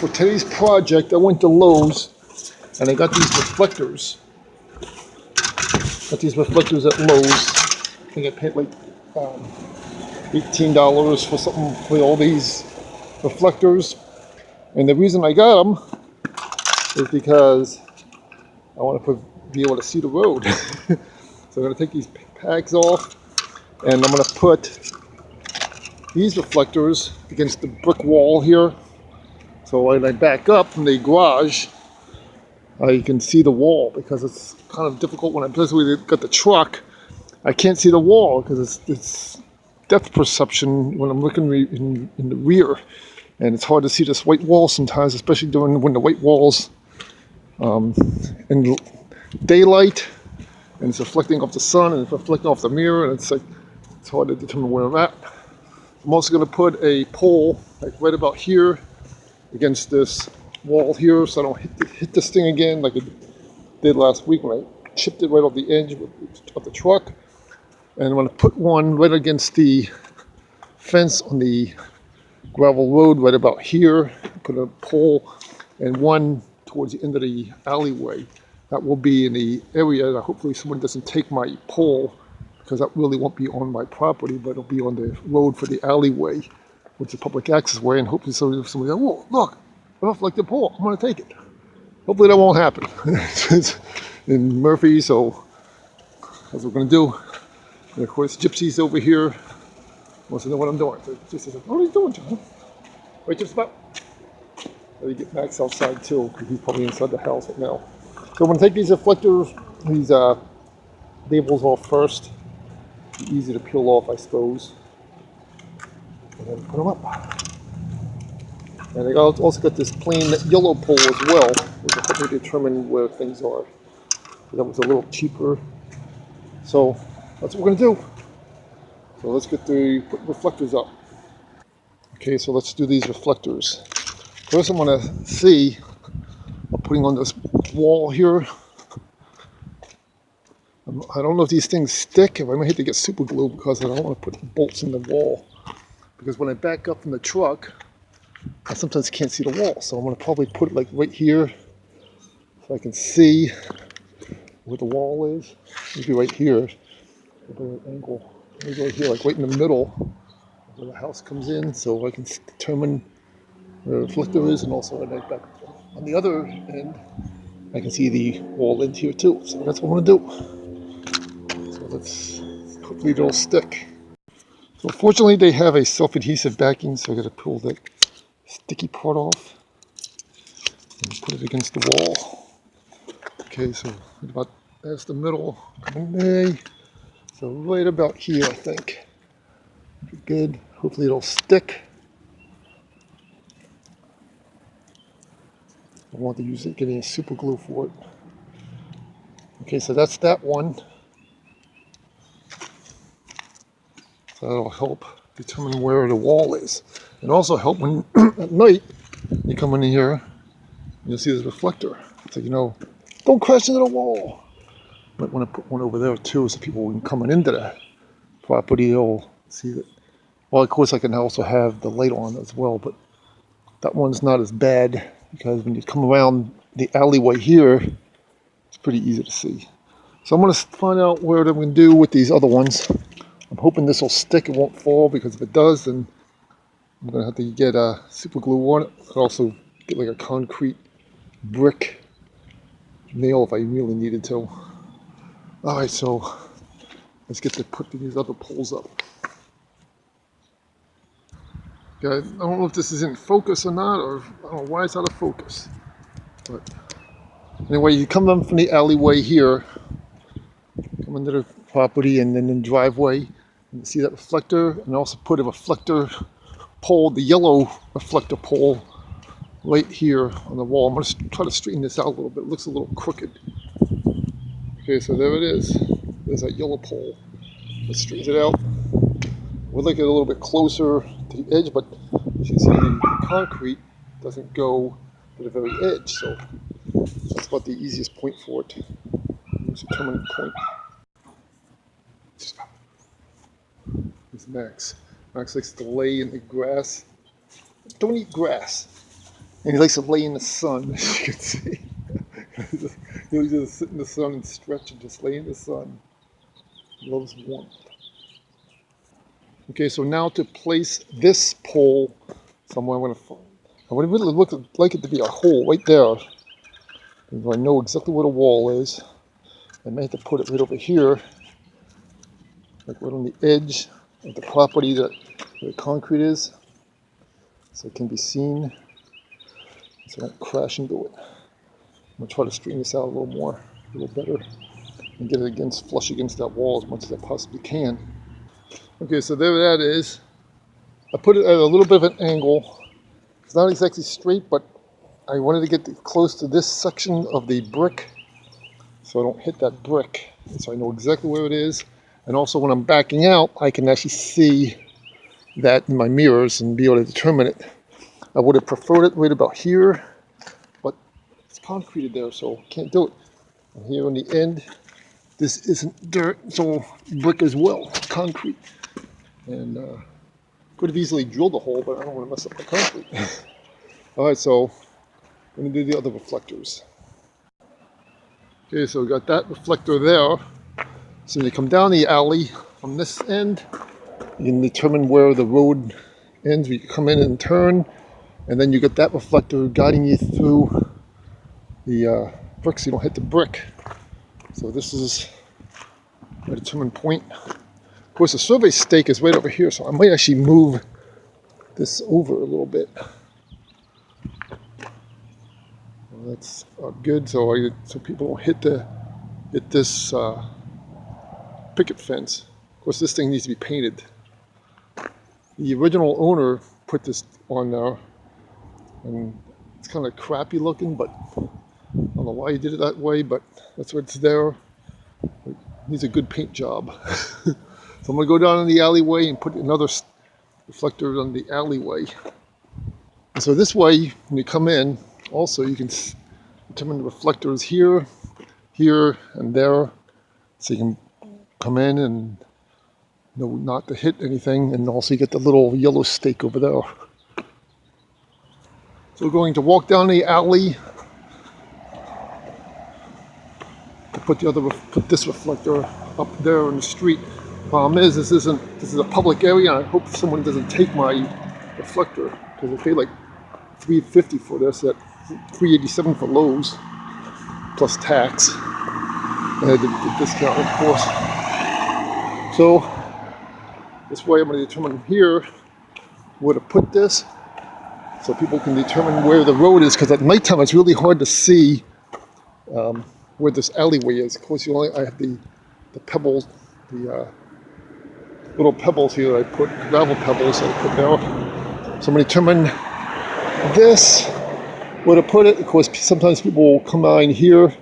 for today's project, I went to Lowe's and I got these reflectors. Got these reflectors at Lowe's. I think I paid like $18 for something for all these reflectors. And the reason I got them is because I want to be able to see the road. So I'm going to take these pegs off and I'm going to put these reflectors against the brick wall here. So when I back up from the garage, you can see the wall, because it's kind of difficult when I basically got the truck. I can't see the wall because it's depth perception when I'm looking in the rear, and it's hard to see this white wall sometimes, especially when the white wall's in daylight and it's reflecting off the sun and it's reflecting off the mirror, and it's hard to determine where I'm at. I'm also going to put a pole like right about here against this wall here, so I don't hit this thing again like it did last week when I chipped it right off the edge of the truck. And I'm going to put one right against the fence on the gravel road right about here. Put a pole, and one towards the end of the alleyway. That will be in the area that hopefully someone doesn't take my pole, because that really won't be on my property, but it'll be on the road for the alleyway, which is a public access way, and hopefully somebody goes, whoa, look, I don't like the pole, I'm going to take it. Hopefully that won't happen. It's in Murphy, so that's what we're going to do. And of course, Gypsy's over here wants to know what I'm doing. So Gypsy says, what are you doing, John? Right, just about. Let me get Max outside too, because he's probably inside the house right now. So I'm going to take these reflectors, these labels off first. Easy to peel off, I suppose. And then put them up. And I also got this plain yellow pole as well, which will help me determine where things are. So that was a little cheaper. So that's what we're going to do. So let's put reflectors up. Okay, so let's do these reflectors. First I'm going to see, I'm putting on this wall here. I don't know if these things stick. I might have to get super glue because I don't want to put bolts in the wall. Because when I back up from the truck, I sometimes can't see the wall. So I'm going to probably put it like right here so I can see where the wall is. Maybe right here. An angle. Maybe right here, like right in the middle where the house comes in, so I can determine where the reflector is, and also when I back on the other end, I can see the wall end here too. So that's what I'm going to do. So let's hopefully it'll stick. So fortunately they have a self-adhesive backing, so I got to pull that sticky part off and put it against the wall. Okay, so about that's the middle. Okay, so right about here, I think. Good. Hopefully it'll stick. I want to use it, getting a super glue for it. Okay, so that's that one. So that'll help determine where the wall is. And also help when at night you come in here and you'll see this reflector. So don't crash into the wall. Might want to put one over there too, so people when coming into the property will see that. Well, of course I can also have the light on as well, but that one's not as bad because when you come around the alleyway here, it's pretty easy to see. So I'm going to find out what I'm going to do with these other ones. I'm hoping this will stick, it won't fall, because if it does, then I'm going to have to get a super glue on it. I could also get like a concrete brick nail if I really needed to. Alright, so let's get to put these other poles up. Okay, I don't know if this is in focus or not, or I don't know why it's out of focus. But anyway, you come in from the alleyway here, come into the property, and then in the driveway, and you see that reflector, and also put a reflector pole, the yellow reflector pole, right here on the wall. I'm going to try to straighten this out a little bit. It looks a little crooked. Okay, so there it is. There's that yellow pole. Let's straighten it out. We'd like it a little bit closer to the edge, but as you can see, the concrete doesn't go to the very edge, so that's about the easiest point for it. It's a determinant point. It's Max. Max likes to lay in the grass. Don't eat grass. And he likes to lay in the sun, as you can see. He'll just sit in the sun and stretch and just lay in the sun. He loves warmth. Okay, so now to place this pole somewhere, I would really like it to be a hole right there. I know exactly where the wall is. I may have to put it right over here, like right on the edge of the property that where the concrete is, so it can be seen, so I don't crash into it. I'm gonna try to straighten this out a little more, a little better, and get it flush against that wall as much as I possibly can. Okay, so there that is. I put it at a little bit of an angle. It's not exactly straight, but I wanted to get close to this section of the brick so I don't hit that brick. And so I know exactly where it is. And also when I'm backing out, I can actually see that in my mirrors and be able to determine it. I would have preferred it right about here, but it's concreted there, so can't do it. And here on the end, this isn't dirt, it's all brick as well, concrete. And could have easily drilled a hole, but I don't want to mess up the concrete. All right, so I'm going to do the other reflectors. Okay, so we got that reflector there. So when you come down the alley from this end, you can determine where the road ends. You come in and turn, and then you get that reflector guiding you through the brick so you don't hit the brick. So this is my determined point. Of course, the survey stake is right over here, so I might actually move this over a little bit. Well, that's good, so people don't hit this picket fence. Of course, this thing needs to be painted. The original owner put this on there, and it's kind of crappy looking, but I don't know why he did it that way, but that's what it's there. It needs a good paint job. So I'm going to go down in the alleyway and put another reflector on the alleyway. And so this way, when you come in, also you can determine the reflectors here, here, and there. So you can come in and know not to hit anything, and also you get the little yellow stake over there. So we're going to walk down the alley to put this reflector up there in the street. Problem is, this is a public area, and I hope someone doesn't take my reflector, because I pay like $3.50 for this at $3.87 for Lowe's plus tax, and I did the discount, of course. So this way I'm going to determine here where to put this, so people can determine where the road is, because at nighttime it's really hard to see where this alleyway is. Of course, I have the pebbles, the little pebbles here that I put, gravel pebbles that I put there. So I'm going to determine this, where to put it. Of course, sometimes people will come by here,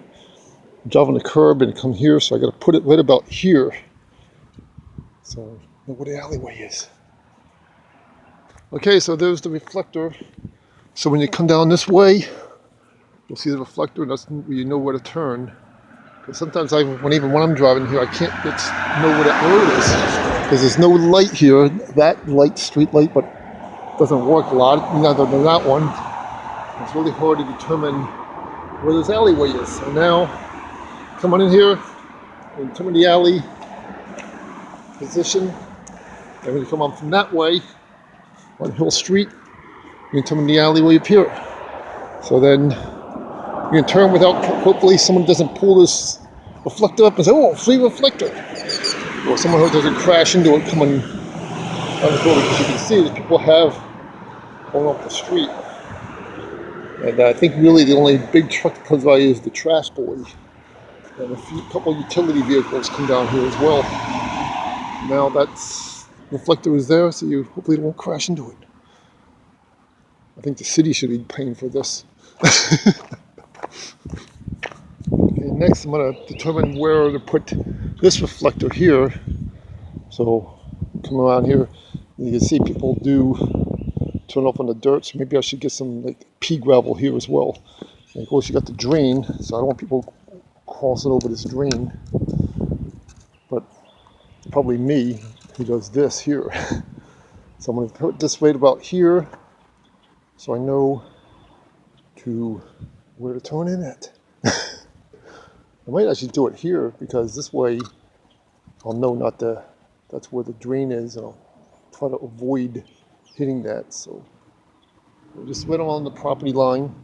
drive on the curb and come here, so I got to put it right about here. So I know where the alleyway is. Okay, so there's the reflector. So when you come down this way, you'll see the reflector, and that's where you know where to turn. Because sometimes even when I'm driving here, I can't know where that road is, because there's no light here. That light, street light, but doesn't work a lot, neither than that one. It's really hard to determine where this alleyway is. So now, come on in here and determine the alley position. And when you come on from that way, on Hill Street, you can determine the alleyway up here. So then you can turn without, hopefully someone doesn't pull this reflector up and say, oh, free reflector. Or someone who doesn't crash into it coming on the road, because you can see that people have going up the street. And I think really the only big truck that comes by is the trash boy. And a couple utility vehicles come down here as well. Now that's reflector is there, so you hopefully won't crash into it. I think the city should be paying for this. Okay, next I'm going to determine where to put this reflector here. So come around here, you can see people do turn off on the dirt, so maybe I should get some like pea gravel here as well. And of course you got the drain, so I don't want people crossing over this drain. But probably me who does this here. So I'm going to put this right about here, so I know to where to turn in at. I might actually do it here because this way I'll know not to, that's where the drain is, and I'll try to avoid hitting that. So we're just right along the property line.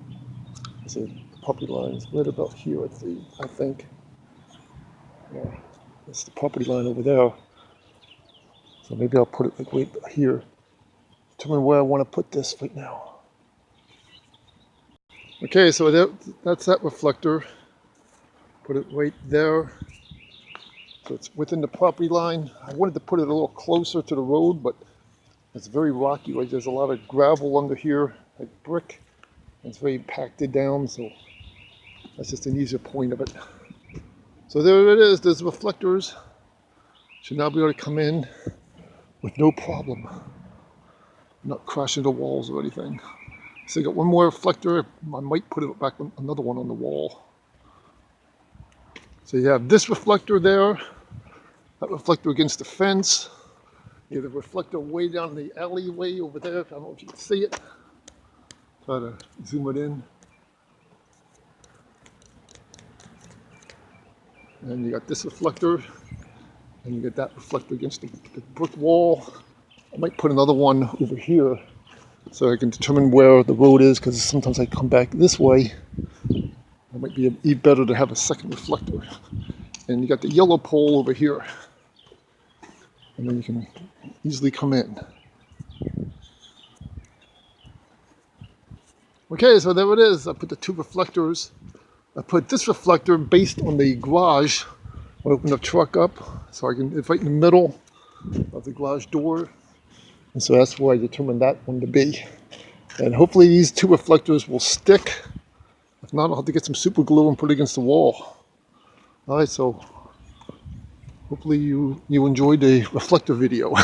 So the property line is right about here, I think. Yeah, that's the property line over there. So maybe I'll put it like right here. Determine where I want to put this right now. Okay, so that's that reflector. Put it right there. So it's within the property line. I wanted to put it a little closer to the road, but it's very rocky. Right? There's a lot of gravel under here, like brick. It's very packed down, so that's just an easier point of it. So there it is. There's reflectors. Should now be able to come in with no problem. Not crashing the walls or anything. So I got one more reflector. I might put it back on another one on the wall. So you have this reflector there, that reflector against the fence. You have the reflector way down the alleyway over there. I don't know if you can see it. Try to zoom it in. And you got this reflector, and you get that reflector against the brick wall. I might put another one over here so I can determine where the road is, because sometimes I come back this way. It might be better to have a second reflector. And you got the yellow pole over here. And then you can easily come in. Okay, so there it is. I put the two reflectors. I put this reflector based on the garage. I open the truck up so I can, it's right in the middle of the garage door. And so that's where I determined that one to be. And hopefully these two reflectors will stick. If not, I'll have to get some super glue and put it against the wall. All right, so hopefully you enjoyed the reflector video.